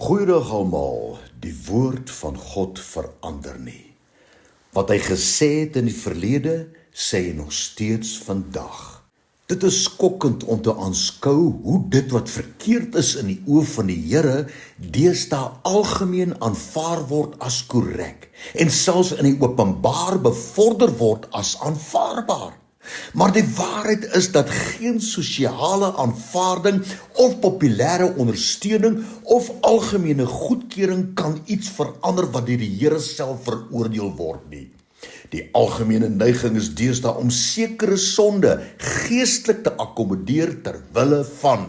Goeiedag almal, die woord van God verander nie. Wat hy gesê het in die verlede, sê hy nog steeds vandag. Dit is skokkend om te aanskou hoe dit wat verkeerd is in die oë van die Here deesdae algemeen aanvaar word as korrek en selfs in die openbaar bevorder word as aanvaarbaar. Maar die waarheid is dat geen sosiale aanvaarding of populêre ondersteuning of algemene goedkeuring kan iets verander wat deur die Here self veroordeel word nie. Die algemene neiging is deesdae om sekere sonde geestelik te akkommodeer ter wille van.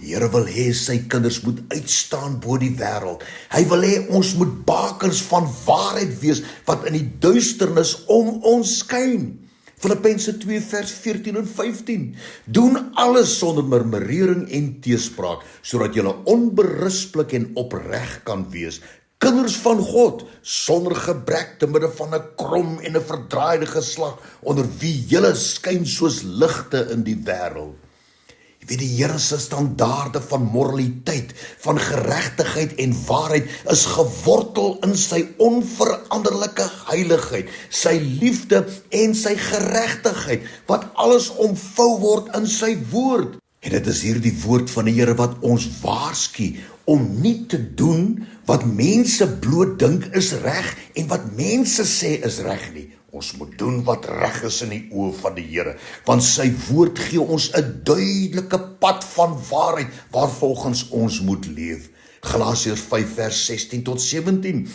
Die Here wil hê sy kinders moet uitstaan bo die wêreld. Hy wil hê ons moet bakens van waarheid wees wat in die duisternis om ons skyn. Filippense 2 vers 14 en 15. Doen alles sonder murmurering en teespraak, sodat julle onberispelik en opreg kan wees. Kinders van God, sonder gebrek te midde van 'n krom en 'n verdraaide geslag, onder wie julle skyn soos ligte in die wêreld. Jy weet, die Here se standaarde van moraliteit, van geregtigheid en waarheid is gewortel in sy onveranderlike heiligheid, sy liefde en sy geregtigheid, wat alles omvou word in sy woord. En dit is hierdie woord van die Here wat ons waarsku om nie te doen wat mense bloot dink is reg en wat mense sê is reg nie. Ons moet doen wat reg is in die oë van die Here, want sy woord gee ons 'n duidelike pad van waarheid waarvolgens ons moet leef. Galasiërs 5 vers 16 tot 17.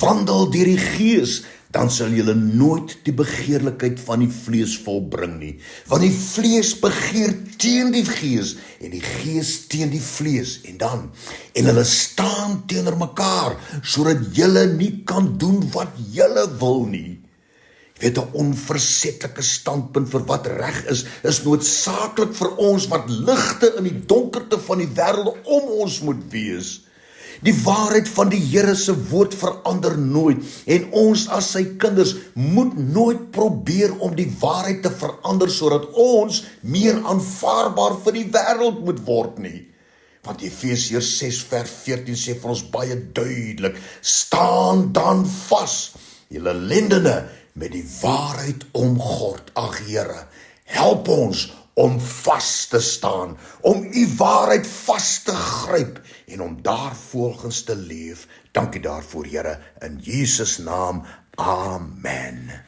Wandel deur die Gees, dan sal julle nooit die begeerlikheid van die vlees volbring nie. Want die vlees begeer teen die Gees en die Gees teen die vlees. En hulle staan teenoor mekaar, sodat julle nie kan doen wat julle wil nie. Weet, 'n onversetlike standpunt vir wat reg is noodsaaklik vir ons wat ligte in die donkerte van die wêreld om ons moet wees. Die waarheid van die Here se woord verander nooit en ons as sy kinders moet nooit probeer om die waarheid te verander sodat ons meer aanvaarbaar vir die wêreld moet word nie. Want Efesiërs 6 vers 14 sê vir ons baie duidelik, staan dan vas, julle lendene, met die waarheid omgord. Ag Here, help ons om vas te staan, om u waarheid vas te gryp en om daarvolgens te leef. Dankie daarvoor, Here, in Jesus naam, amen.